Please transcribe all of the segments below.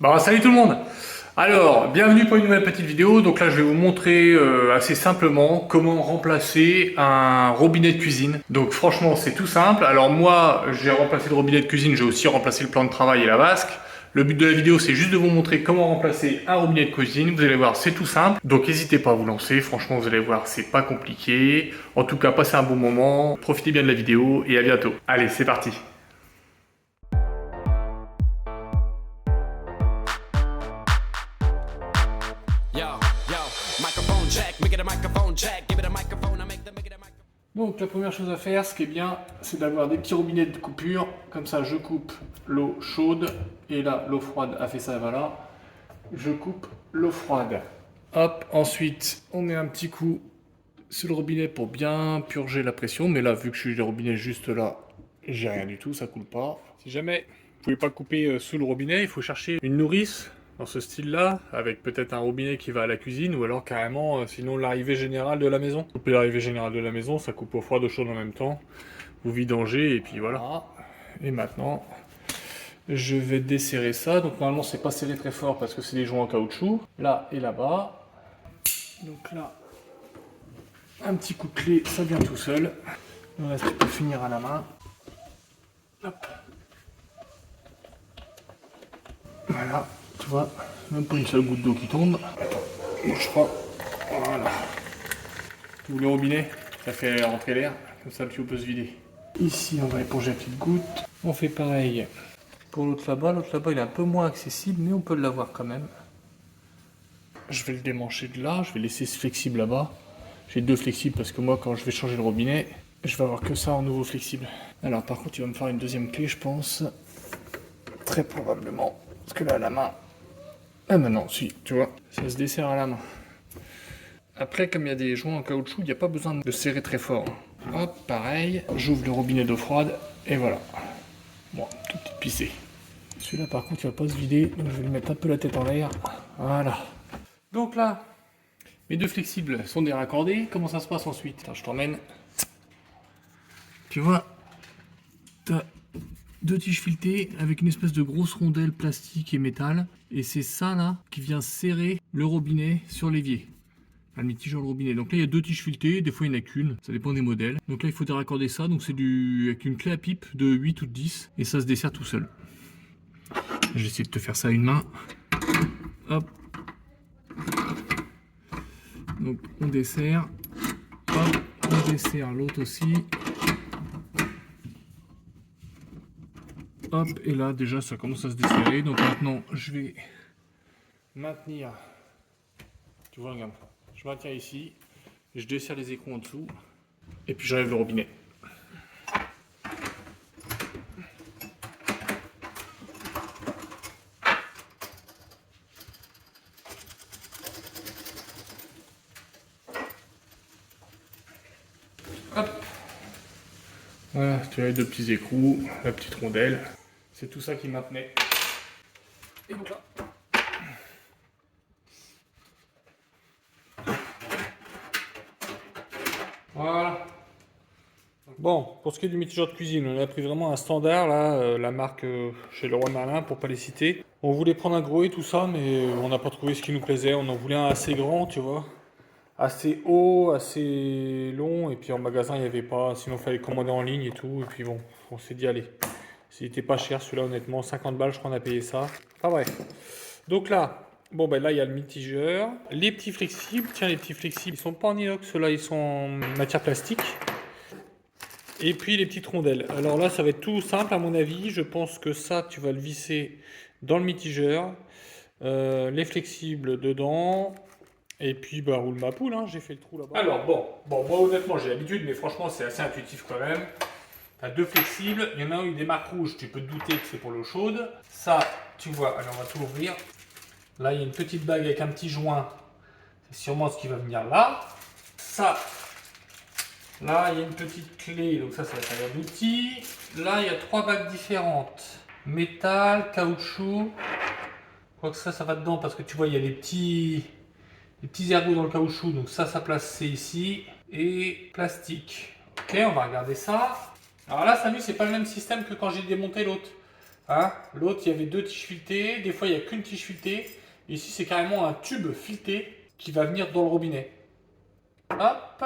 Bon, salut tout le monde. Alors, bienvenue pour une nouvelle petite vidéo. Donc là, je vais vous montrer assez simplement comment remplacer un robinet de cuisine. Donc franchement, c'est tout simple. Alors moi, j'ai remplacé le robinet de cuisine, j'ai aussi remplacé le plan de travail et la vasque. Le but de la vidéo, c'est juste de vous montrer comment remplacer un robinet de cuisine. Vous allez voir, c'est tout simple. Donc n'hésitez pas à vous lancer. Franchement, vous allez voir, c'est pas compliqué. En tout cas, passez un bon moment. Profitez bien de la vidéo et à bientôt. Allez, c'est parti. Donc la première chose à faire, ce qui est bien, c'est d'avoir des petits robinets de coupure. Comme ça, je coupe l'eau chaude. Et là, l'eau froide a fait ça, voilà. Je coupe l'eau froide. Hop, ensuite, on met un petit coup sur le robinet pour bien purger la pression. Mais là, vu que je suis le robinet juste là, j'ai rien du tout, ça coule pas. Si jamais vous pouvez pas couper sous le robinet, il faut chercher une nourrice dans ce style-là, avec peut-être un robinet qui va à la cuisine, ou alors carrément, sinon l'arrivée générale de la maison. Couper l'arrivée générale de la maison, ça coupe au froid au chaud en même temps. Vous vidangez, et puis voilà. Et maintenant, je vais desserrer ça. Donc normalement, c'est pas serré très fort parce que c'est des joints en caoutchouc. Là et là-bas. Donc là, un petit coup de clé, ça vient tout seul. Le reste, je peux finir à la main. Hop. Voilà, tu vois, même pas une seule goutte d'eau qui tombe. Je crois. Voilà. Tout le robinet, ça fait rentrer l'air, comme ça le tuyau peut se vider. Ici, on va éponger la petite goutte. On fait pareil pour l'autre là-bas. L'autre là-bas, il est un peu moins accessible, mais on peut l'avoir quand même. Je vais le démancher de là, je vais laisser ce flexible là-bas. J'ai deux flexibles parce que moi, quand je vais changer le robinet, je vais avoir que ça en nouveau flexible. Alors, par contre, il va me faire une deuxième clé, je pense. Très probablement. Parce que là, à la main... Ah ben non, si, tu vois, ça se desserre à la main. Après, comme il y a des joints en caoutchouc, il n'y a pas besoin de serrer très fort. Hop, pareil, j'ouvre le robinet d'eau froide, et voilà. Bon, tout est pissé. Celui-là, par contre, il va pas se vider, donc je vais lui mettre un peu la tête en l'air. Voilà. Donc là, mes deux flexibles sont déraccordés. Comment ça se passe ensuite? Attends, je t'emmène. Tu vois, t'as deux tiges filetées avec une espèce de grosse rondelle plastique et métal. Et c'est ça là qui vient serrer le robinet sur l'évier. Enfin, le mitigeur le robinet. Donc là il y a deux tiges filetées, des fois il n'y en a qu'une, ça dépend des modèles. Donc là il faut déraccorder ça, donc c'est avec une clé à pipe de 8 ou de 10 et ça se dessert tout seul. Je vais essayer de te faire ça à une main. Hop. Donc on dessert. Hop, on dessert l'autre aussi. Hop, et là déjà ça commence à se desserrer. Donc maintenant je vais maintenir. Tu vois, regarde. Je maintiens ici. Je desserre les écrous en dessous. Et puis j'enlève le robinet. Hop. Voilà, tu as les deux petits écrous, la petite rondelle. C'est tout ça qui maintenait. Et donc là. Voilà. Bon, pour ce qui est du mitigeur de cuisine, on a pris vraiment un standard, là, la marque chez Leroy Merlin, pour pas les citer. On voulait prendre un gros et tout ça, mais on n'a pas trouvé ce qui nous plaisait. On en voulait un assez grand, tu vois. Assez haut, assez long, et puis en magasin, il n'y avait pas. Sinon, il fallait commander en ligne et tout. Et puis bon, on s'est dit, allez. C'était pas cher celui-là, honnêtement. 50 balles, je crois, on a payé ça. Enfin bref. Donc là, bon, ben là, il y a le mitigeur. Les petits flexibles, tiens, les petits flexibles, ils sont pas en inox, ceux-là, ils sont en matière plastique. Et puis les petites rondelles. Alors là, ça va être tout simple à mon avis. Je pense que ça, tu vas le visser dans le mitigeur. Les flexibles dedans. Et puis, bah, roule ma poule, hein. J'ai fait le trou là-bas. Alors, bon, moi honnêtement, j'ai l'habitude, mais franchement, c'est assez intuitif quand même. Tu as deux flexibles. Il y en a un, une des marques rouges. Tu peux te douter que c'est pour l'eau chaude. Ça, tu vois, allez, on va tout ouvrir. Là, il y a une petite bague avec un petit joint. C'est sûrement ce qui va venir là. Ça. Là, il y a une petite clé, donc ça va servir d'outil. Là, il y a trois bagues différentes. Métal, caoutchouc. Je crois que ça va dedans parce que tu vois, il y a des petits ergots dans le caoutchouc. Donc ça place c'est ici. Et plastique. Ok, on va regarder ça. Alors là, ça vu, c'est pas le même système que quand j'ai démonté l'autre. Hein? L'autre, il y avait 2 tiges filetées. Des fois, il n'y a qu'une tige filetée. Ici, c'est carrément un tube fileté qui va venir dans le robinet. Hop.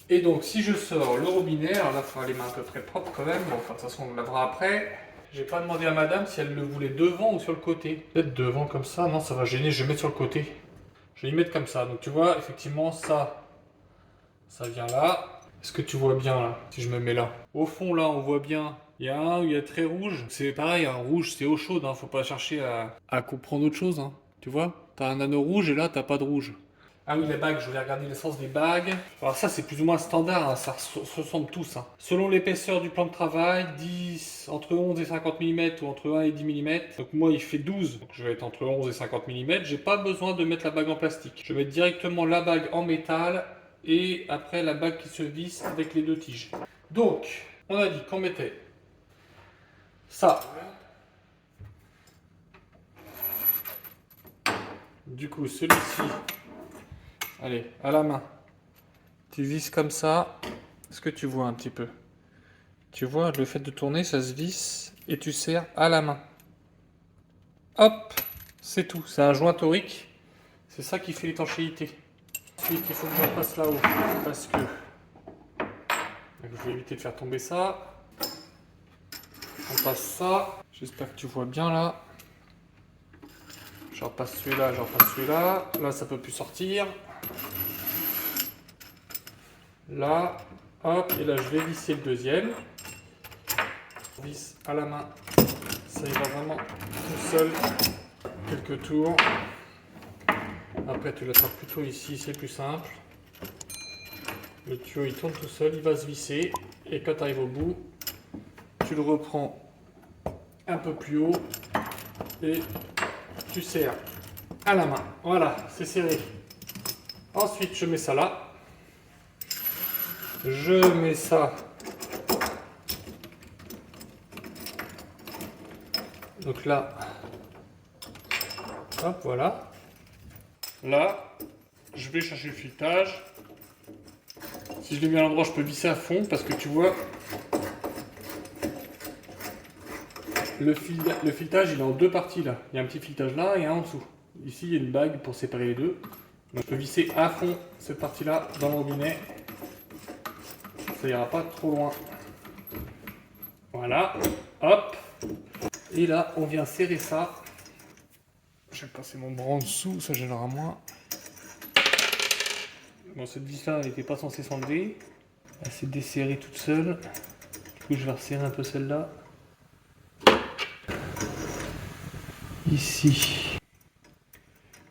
Et donc, si je sors le robinet, alors là, il faudra les mains à peu près propres quand même. Bon, enfin, de toute façon, on le lavera après. J'ai pas demandé à madame si elle le voulait devant ou sur le côté. Peut-être devant comme ça. Non, ça va gêner. Je vais mettre sur le côté. Je vais y mettre comme ça. Donc, tu vois, effectivement, ça vient là. Est-ce que tu vois bien là, si je me mets là? Au fond, là, on voit bien. Il y a un où il y a très rouge. C'est pareil, un rouge, c'est eau chaude. Hein. Faut pas chercher à comprendre autre chose. Hein. Tu vois? T'as un anneau rouge et là, t'as pas de rouge. Ah oui, les bagues, je voulais regarder l'essence des bagues. Alors ça, c'est plus ou moins standard, hein, ça se ressemble tous. Hein. Selon l'épaisseur du plan de travail, 10, entre 11 et 50 mm ou entre 1 et 10 mm. Donc moi, il fait 12, donc je vais être entre 11 et 50 mm. J'ai pas besoin de mettre la bague en plastique. Je vais mettre directement la bague en métal et après la bague qui se visse avec les 2 tiges. Donc, on a dit qu'on mettait ça. Du coup, celui-ci... Allez, à la main. Tu visses comme ça. Est-ce que tu vois un petit peu? Tu vois, le fait de tourner, ça se visse et tu serres à la main. Hop, c'est tout. C'est un joint torique. C'est ça qui fait l'étanchéité. Ensuite, il faut que je passe là-haut parce que je vais éviter de faire tomber ça. On passe ça. J'espère que tu vois bien là. Je repasse celui-là, je repasse celui-là. Là, ça peut plus sortir. Là, hop, et là je vais visser le deuxième. On visse à la main, ça y va vraiment tout seul. Quelques tours. Après tu l'attrapes plutôt ici, c'est plus simple. Le tuyau il tourne tout seul, il va se visser. Et quand tu arrives au bout, tu le reprends un peu plus haut et tu serres à la main. Voilà, c'est serré. Ensuite je mets ça là. Je mets ça. Donc là, hop, voilà. Là, je vais chercher le filetage. Si je l'ai mis à l'endroit, je peux visser à fond parce que tu vois, le filetage il est en 2 parties là. Il y a un petit filetage là et un en dessous. Ici, il y a une bague pour séparer les deux. Donc je peux visser à fond cette partie-là dans le robinet. Ça ira pas trop loin. Voilà, hop. Et là, on vient serrer ça. Je vais passer mon bras en dessous, ça gênera moins. Bon, cette vis-là, elle n'était pas censée s'enlever. Elle s'est desserrée toute seule. Du coup, je vais resserrer un peu celle-là. Ici.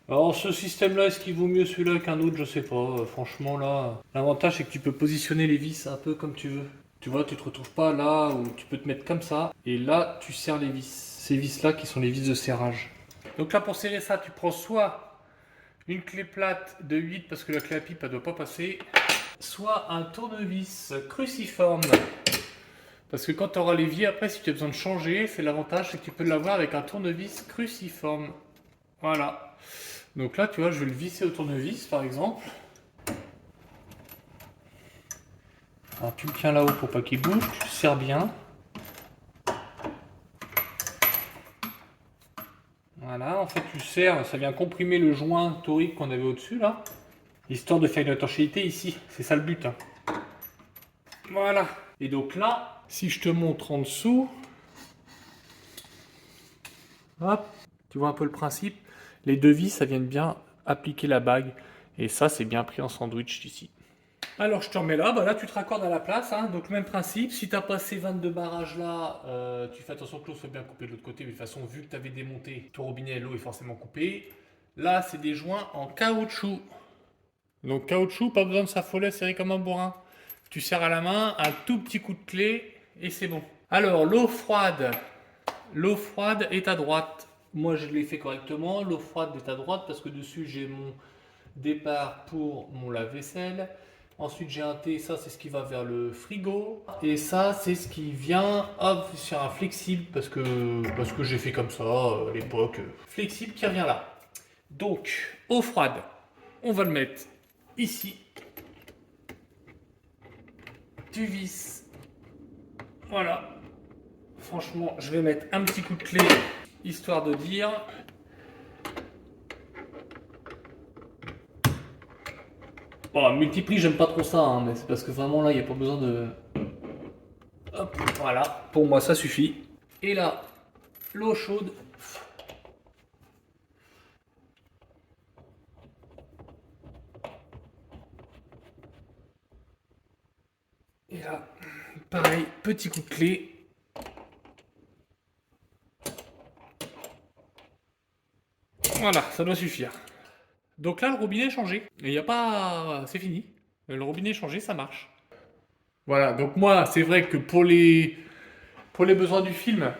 Alors, ce système-là, est-ce qu'il vaut mieux celui-là qu'un autre? Je sais pas. Franchement, là, l'avantage, c'est que tu peux positionner les vis un peu comme tu veux. Tu vois, tu te retrouves pas là où tu peux te mettre comme ça. Et là, tu serres les vis. Ces vis-là qui sont les vis de serrage. Donc là, pour serrer ça, tu prends soit une clé plate de 8 parce que la clé à pipe, elle doit pas passer, soit un tournevis cruciforme. Parce que quand tu auras l'évier, après, si tu as besoin de changer, c'est l'avantage, c'est que tu peux l'avoir avec un tournevis cruciforme. Voilà. Donc là, tu vois, je vais le visser au tournevis, par exemple. Alors, tu le tiens là-haut pour pas qu'il bouge, tu le serres bien. Voilà, en fait, tu serres, ça vient comprimer le joint torique qu'on avait au-dessus, là. Histoire de faire une étanchéité ici. C'est ça le but. Hein. Voilà. Et donc là, si je te montre en dessous, hop, tu vois un peu le principe. Les 2 vis, ça vient de bien appliquer la bague. Et ça, c'est bien pris en sandwich ici. Alors, je te remets là. Bah là, tu te raccordes à la place. Hein. Donc, même principe. Si tu as passé 22 barrages là, tu fais attention que l'eau soit bien coupée de l'autre côté. Mais de toute façon, vu que tu avais démonté ton robinet, l'eau est forcément coupée. Là, c'est des joints en caoutchouc. Donc, caoutchouc, pas besoin de s'affoler, serré comme un bourrin. Tu serres à la main, un tout petit coup de clé et c'est bon. Alors, l'eau froide est à droite. Moi, je l'ai fait correctement. L'eau froide est à droite parce que dessus, j'ai mon départ pour mon lave-vaisselle. Ensuite, j'ai un thé. Ça, c'est ce qui va vers le frigo. Et ça, c'est ce qui vient hop, sur un flexible parce que j'ai fait comme ça à l'époque. Flexible qui revient là. Donc, eau froide, on va le mettre ici. Tu visses. Voilà. franchement, je vais mettre un petit coup de clé, histoire de dire. Bon, multiplie, j'aime pas trop ça, hein, mais c'est parce que vraiment là, il n'y a pas besoin de... Hop, voilà, pour moi ça suffit. Et là, l'eau chaude. Et là, pareil, petit coup de clé. Voilà, ça doit suffire. Donc là, le robinet est changé. Et il n'y a pas... C'est fini. Le robinet est changé, ça marche. Voilà, donc moi, c'est vrai que pour les besoins du film,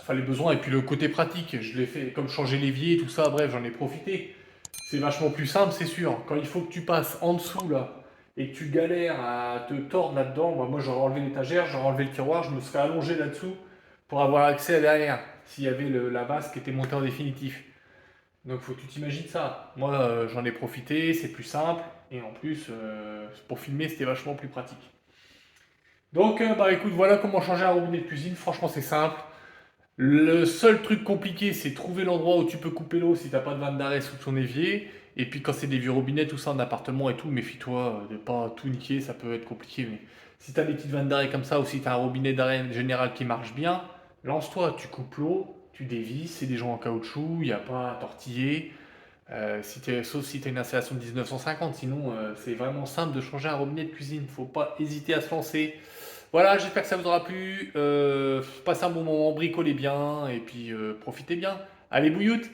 enfin les besoins et puis le côté pratique, je l'ai fait comme changer l'évier, tout ça, bref, j'en ai profité. C'est vachement plus simple, c'est sûr. Quand il faut que tu passes en dessous, là, et que tu galères à te tordre là-dedans, moi j'aurais enlevé l'étagère, j'aurais enlevé le tiroir, je me serais allongé là-dessous pour avoir accès à derrière, s'il y avait la base qui était montée en définitif. Donc faut que tu t'imagines ça. Moi j'en ai profité, c'est plus simple, et en plus pour filmer c'était vachement plus pratique. Donc bah écoute, voilà comment changer un robinet de cuisine, franchement c'est simple. Le seul truc compliqué, c'est trouver l'endroit où tu peux couper l'eau si t'as pas de vanne d'arrêt sous ton évier. Et puis quand c'est des vieux robinets, tout ça en appartement et tout, méfie-toi de pas tout niquer, ça peut être compliqué. Mais si t'as des petites vannes d'arrêt comme ça ou si t'as un robinet d'arrêt général qui marche bien, lance-toi, tu coupes l'eau, tu dévisses, c'est des joints en caoutchouc, il n'y a pas à tortiller. Sauf si t'as une installation de 1950, sinon c'est vraiment simple de changer un robinet de cuisine. Faut pas hésiter à se lancer. Voilà, j'espère que ça vous aura plu. Passez un bon moment, bricolez bien et puis profitez bien. Allez, bouilloute!